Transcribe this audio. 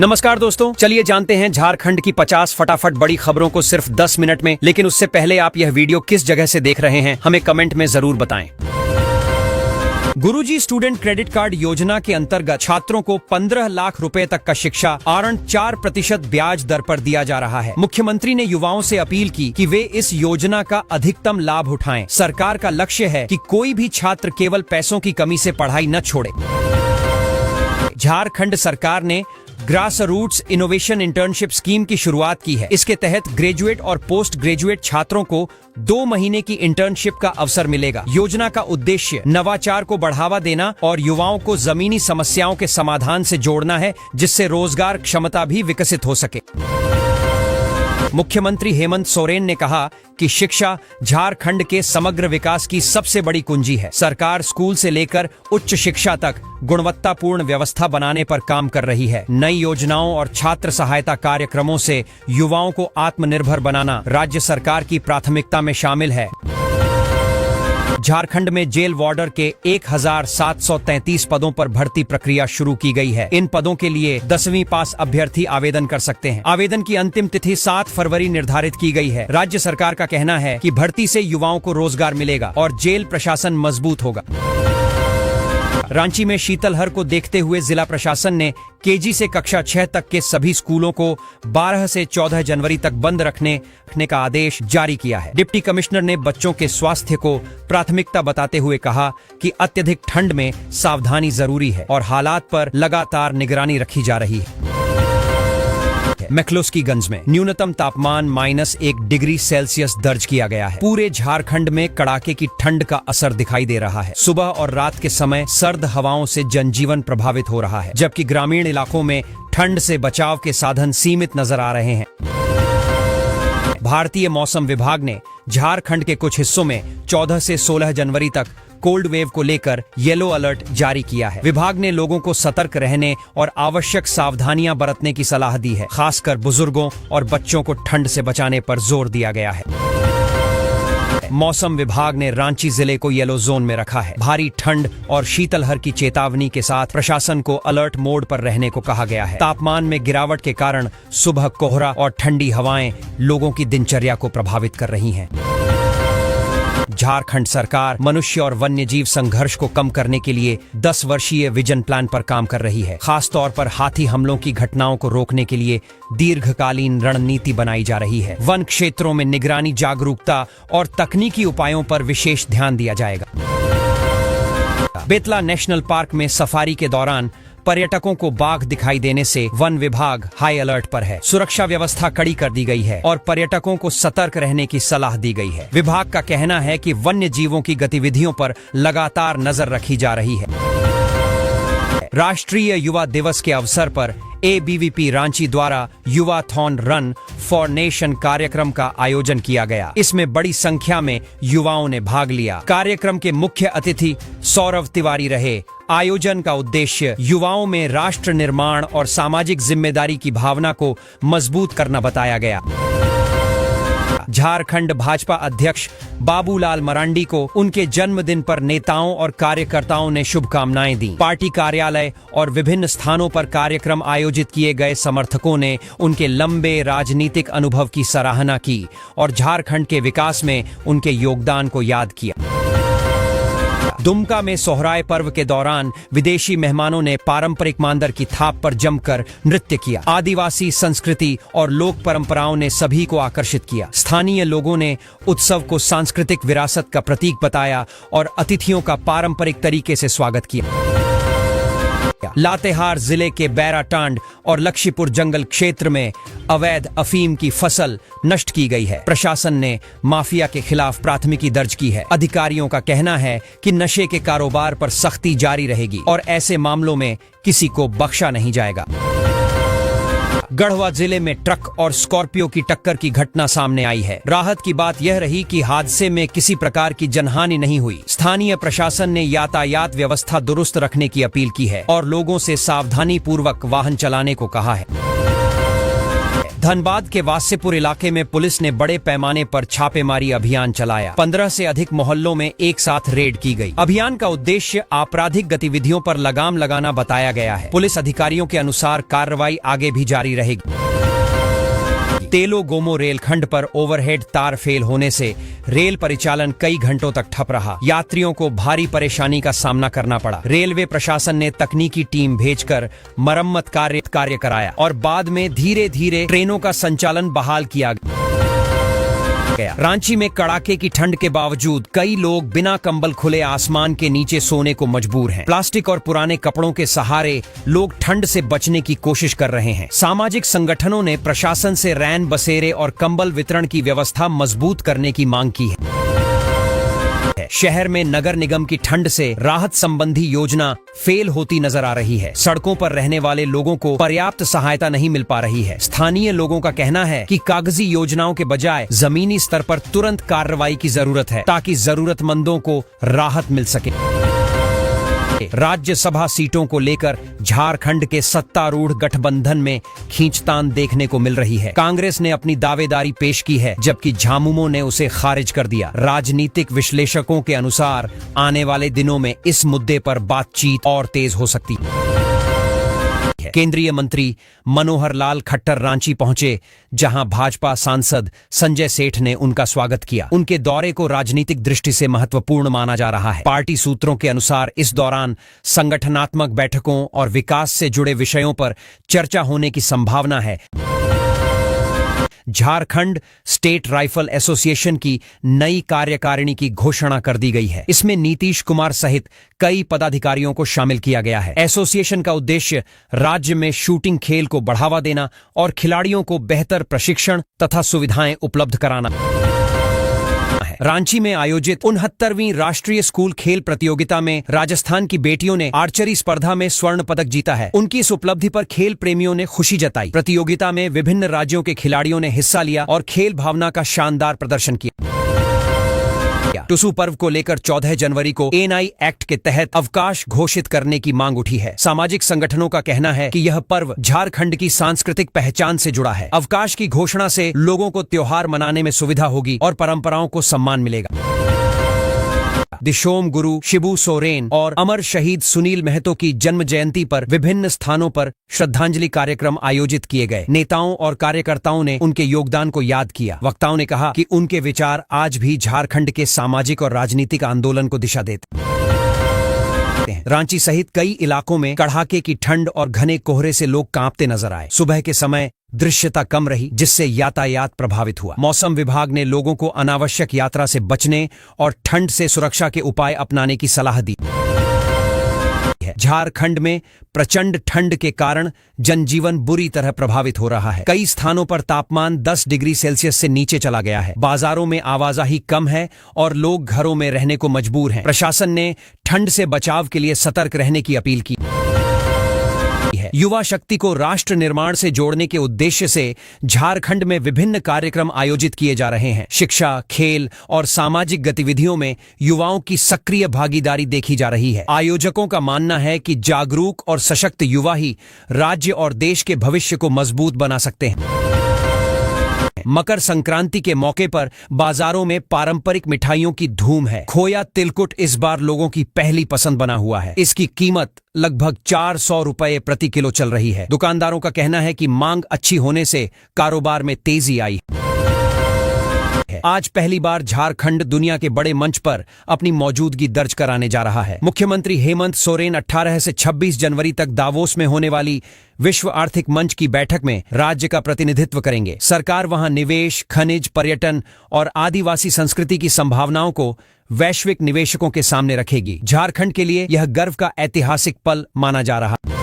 नमस्कार दोस्तों, चलिए जानते हैं झारखंड की 50 फटाफट बड़ी खबरों को सिर्फ 10 मिनट में। लेकिन उससे पहले आप यह वीडियो किस जगह से देख रहे हैं हमें कमेंट में जरूर बताएं। गुरुजी स्टूडेंट क्रेडिट कार्ड योजना के अंतर्गत छात्रों को 15 लाख रुपए तक का शिक्षा ऋण 4% ब्याज दर पर दिया जा रहा है। मुख्यमंत्री ने युवाओं से अपील की कि वे इस योजना का अधिकतम लाभ उठाएं। सरकार का लक्ष्य है कि कोई भी छात्र केवल पैसों की कमी से पढ़ाई न छोड़े। झारखंड सरकार ने grass roots innovation internship scheme की शुरुआत की है। इसके तहत ग्रेजुएट और पोस्ट ग्रेजुएट छात्रों को 2 महीने की इंटर्नशिप का अवसर मिलेगा। योजना का उद्देश्य नवाचार को बढ़ावा देना और युवाओं को जमीनी समस्याओं के समाधान से जोड़ना है, जिससे रोजगार क्षमता भी विकसित हो सके। मुख्यमंत्री हेमंत सोरेन ने कहा कि शिक्षा झारखंड के समग्र विकास की सबसे बड़ी कुंजी है। सरकार स्कूल से लेकर उच्च शिक्षा तक गुणवत्तापूर्ण व्यवस्था बनाने पर काम कर रही है। नई योजनाओं और छात्र सहायता कार्यक्रमों से युवाओं को आत्मनिर्भर बनाना राज्य सरकार की प्राथमिकता में शामिल है। झारखंड में जेल वार्डर के 1733 पदों पर भर्ती प्रक्रिया शुरू की गई है। इन पदों के लिए 10वीं पास अभ्यर्थी आवेदन कर सकते हैं। आवेदन की अंतिम तिथि 7 फरवरी निर्धारित की गई है। राज्य सरकार का कहना है कि भर्ती से युवाओं को रोजगार मिलेगा और जेल प्रशासन मजबूत होगा। रांची में शीतलहर को देखते हुए जिला प्रशासन ने केजी से कक्षा 6 तक के सभी स्कूलों को 12 से 14 जनवरी तक बंद रखने का आदेश जारी किया है। डिप्टी कमिश्नर ने बच्चों के स्वास्थ्य को प्राथमिकता बताते हुए कहा कि अत्यधिक ठंड में सावधानी जरूरी है और हालात पर लगातार निगरानी रखी जा रही है। मैक्लोस्कीगंज में न्यूनतम तापमान -1 डिग्री सेल्सियस दर्ज किया गया है। पूरे झारखंड में कड़ाके की ठंड का असर दिखाई दे रहा है। सुबह और रात के समय सर्द हवाओं से जनजीवन प्रभावित हो रहा है, जबकि ग्रामीण इलाकों में ठंड से बचाव के साधन सीमित नजर आ रहे हैं। भारतीय मौसम विभाग ने झारखंड के कुछ हिस्सों में 14 से 16 जनवरी तक कोल्ड वेव को लेकर येलो अलर्ट जारी किया है। विभाग ने लोगों को सतर्क रहने और आवश्यक सावधानियां बरतने की सलाह दी है। खासकर बुजुर्गों और बच्चों को ठंड से बचाने पर जोर दिया गया है। मौसम विभाग ने रांची जिले को येलो जोन में रखा है। भारी ठंड और शीतलहर की चेतावनी के साथ प्रशासन को अलर्ट मोड पर रहने को कहा गया है। तापमान में गिरावट के कारण सुबह कोहरा और ठंडी हवाएं लोगों की दिनचर्या को प्रभावित कर रही हैं। झारखंड सरकार मनुष्य और वन्य जीव संघर्ष को कम करने के लिए 10 वर्षीय विजन प्लान पर काम कर रही है। खास तौर पर हाथी हमलों की घटनाओं को रोकने के लिए दीर्घकालीन रणनीति बनाई जा रही है। वन क्षेत्रों में निगरानी, जागरूकता और तकनीकी उपायों पर विशेष ध्यान दिया जाएगा। बेतला नेशनल पार्क में सफारी के दौरान पर्यटकों को बाघ दिखाई देने से वन विभाग हाई अलर्ट पर है। सुरक्षा व्यवस्था कड़ी कर दी गई है और पर्यटकों को सतर्क रहने की सलाह दी गई है। विभाग का कहना है कि वन्य जीवों की गतिविधियों पर लगातार नजर रखी जा रही है। राष्ट्रीय युवा दिवस के अवसर पर ABVP रांची द्वारा युवाथॉन रन फॉर नेशन कार्यक्रम का आयोजन किया गया। इसमें बड़ी संख्या में युवाओं ने भाग लिया। कार्यक्रम के मुख्य अतिथि सौरव तिवारी रहे। आयोजन का उद्देश्य युवाओं में राष्ट्र निर्माण और सामाजिक जिम्मेदारी की भावना को मजबूत करना बताया गया। झारखंड भाजपा अध्यक्ष बाबूलाल मरांडी को उनके जन्मदिन पर नेताओं और कार्यकर्ताओं ने शुभकामनाएं दी। पार्टी कार्यालय और विभिन्न स्थानों पर कार्यक्रम आयोजित किए गए समर्थकों ने उनके लंबे राजनीतिक अनुभव की सराहना की और झारखंड के विकास में उनके योगदान को याद किया। दुमका में सोहराय पर्व के दौरान विदेशी मेहमानों ने पारंपरिक मांदर की थाप पर जमकर नृत्य किया। आदिवासी संस्कृति और लोक परंपराओं ने सभी को आकर्षित किया। स्थानीय लोगों ने उत्सव को सांस्कृतिक विरासत का प्रतीक बताया और अतिथियों का पारंपरिक तरीके से स्वागत किया। लातेहार जिले के बैराटांड और लक्ष्मीपुर जंगल क्षेत्र में अवैध अफीम की फसल नष्ट की गई है। प्रशासन ने माफिया के खिलाफ प्राथमिकी दर्ज की है। अधिकारियों का कहना है कि नशे के कारोबार पर सख्ती जारी रहेगी और ऐसे मामलों में किसी को बख्शा नहीं जाएगा। गढ़वा जिले में ट्रक और स्कॉर्पियो की टक्कर की घटना सामने आई है। राहत की बात यह रही कि हादसे में किसी प्रकार की जनहानि नहीं हुई। स्थानीय प्रशासन ने यातायात व्यवस्था दुरुस्त रखने की अपील की है और लोगों से सावधानी पूर्वक वाहन चलाने को कहा है। धनबाद के वास्यपुर इलाके में पुलिस ने बड़े पैमाने पर छापेमारी अभियान चलाया। 15 से अधिक मोहल्लों में एक साथ रेड की गई। अभियान का उद्देश्य आपराधिक गतिविधियों पर लगाम लगाना बताया गया है। पुलिस अधिकारियों के अनुसार कार्रवाई आगे भी जारी रहेगी। तेलो गोमो रेलखंड पर ओवरहेड तार फेल होने से रेल परिचालन कई घंटों तक ठप रहा। यात्रियों को भारी परेशानी का सामना करना पड़ा। रेलवे प्रशासन ने तकनीकी टीम भेजकर मरम्मत कार्य कराया और बाद में धीरे धीरे ट्रेनों का संचालन बहाल किया गया। रांची में कड़ाके की ठंड के बावजूद कई लोग बिना कंबल खुले आसमान के नीचे सोने को मजबूर हैं। प्लास्टिक और पुराने कपड़ों के सहारे लोग ठंड से बचने की कोशिश कर रहे हैं। सामाजिक संगठनों ने प्रशासन से रैन बसेरे और कंबल वितरण की व्यवस्था मजबूत करने की मांग की है। शहर में नगर निगम की ठंड से राहत संबंधी योजना फेल होती नजर आ रही है। सड़कों पर रहने वाले लोगों को पर्याप्त सहायता नहीं मिल पा रही है। स्थानीय लोगों का कहना है कि कागजी योजनाओं के बजाय जमीनी स्तर पर तुरंत कार्रवाई की जरूरत है ताकि जरूरतमंदों को राहत मिल सके। राज्यसभा सीटों को लेकर झारखंड के सत्तारूढ़ गठबंधन में खींचतान देखने को मिल रही है। कांग्रेस ने अपनी दावेदारी पेश की है, जबकि झामुमो ने उसे खारिज कर दिया। राजनीतिक विश्लेषकों के अनुसार आने वाले दिनों में इस मुद्दे पर बातचीत और तेज हो सकती है। केंद्रीय मंत्री मनोहर लाल खट्टर रांची पहुंचे, जहां भाजपा सांसद संजय सेठ ने उनका स्वागत किया। उनके दौरे को राजनीतिक दृष्टि से महत्वपूर्ण माना जा रहा है। पार्टी सूत्रों के अनुसार इस दौरान संगठनात्मक बैठकों और विकास से जुड़े विषयों पर चर्चा होने की संभावना है। झारखंड स्टेट राइफल एसोसिएशन की नई कार्यकारिणी की घोषणा कर दी गई है। इसमें नीतीश कुमार सहित कई पदाधिकारियों को शामिल किया गया है। एसोसिएशन का उद्देश्य राज्य में शूटिंग खेल को बढ़ावा देना और खिलाड़ियों को बेहतर प्रशिक्षण तथा सुविधाएं उपलब्ध कराना है। रांची में आयोजित 69वीं राष्ट्रीय स्कूल खेल प्रतियोगिता में राजस्थान की बेटियों ने आर्चरी स्पर्धा में स्वर्ण पदक जीता है। उनकी इस उपलब्धि पर खेल प्रेमियों ने खुशी जताई। प्रतियोगिता में विभिन्न राज्यों के खिलाड़ियों ने हिस्सा लिया और खेल भावना का शानदार प्रदर्शन किया। टुसू पर्व को लेकर 14 जनवरी को एनआई एक्ट के तहत अवकाश घोषित करने की मांग उठी है। सामाजिक संगठनों का कहना है कि यह पर्व झारखंड की सांस्कृतिक पहचान से जुड़ा है। अवकाश की घोषणा से लोगों को त्योहार मनाने में सुविधा होगी और परंपराओं को सम्मान मिलेगा। दिशोम गुरु शिबू सोरेन और अमर शहीद सुनील महतो की जन्म जयंती पर विभिन्न स्थानों पर श्रद्धांजलि कार्यक्रम आयोजित किए गए। नेताओं और कार्यकर्ताओं ने उनके योगदान को याद किया। वक्ताओं ने कहा कि उनके विचार आज भी झारखंड के सामाजिक और राजनीतिक आंदोलन को दिशा देते हैं। रांची सहित कई इलाकों में कड़ाके की ठंड और घने कोहरे से लोग कांपते नजर आए। सुबह के समय दृश्यता कम रही, जिससे यातायात प्रभावित हुआ। मौसम विभाग ने लोगों को अनावश्यक यात्रा से बचने और ठंड से सुरक्षा के उपाय अपनाने की सलाह दी है। झारखंड में प्रचंड ठंड के कारण जनजीवन बुरी तरह प्रभावित हो रहा है। कई स्थानों पर तापमान 10 डिग्री सेल्सियस से नीचे चला गया है। बाजारों में आवाजाही कम है और लोग घरों में रहने को मजबूर हैं। प्रशासन ने ठंड से बचाव के लिए सतर्क रहने की अपील की है। युवा शक्ति को राष्ट्र निर्माण से जोड़ने के उद्देश्य से झारखंड में विभिन्न कार्यक्रम आयोजित किए जा रहे हैं। शिक्षा, खेल और सामाजिक गतिविधियों में युवाओं की सक्रिय भागीदारी देखी जा रही है। आयोजकों का मानना है कि जागरूक और सशक्त युवा ही राज्य और देश के भविष्य को मजबूत बना सकते हैं। मकर संक्रांति के मौके पर बाजारों में पारंपरिक मिठाइयों की धूम है। खोया तिलकुट इस बार लोगों की पहली पसंद बना हुआ है। इसकी कीमत लगभग 400 रुपए प्रति किलो चल रही है। दुकानदारों का कहना है कि मांग अच्छी होने से कारोबार में तेजी आई है। आज पहली बार झारखंड दुनिया के बड़े मंच पर अपनी मौजूदगी दर्ज कराने जा रहा है। मुख्यमंत्री हेमंत सोरेन 18 से 26 जनवरी तक दावोस में होने वाली विश्व आर्थिक मंच की बैठक में राज्य का प्रतिनिधित्व करेंगे। सरकार वहां निवेश, खनिज, पर्यटन और आदिवासी संस्कृति की संभावनाओं को वैश्विक निवेशकों के सामने रखेगी। झारखंड के लिए यह गर्व का ऐतिहासिक पल माना जा रहा है।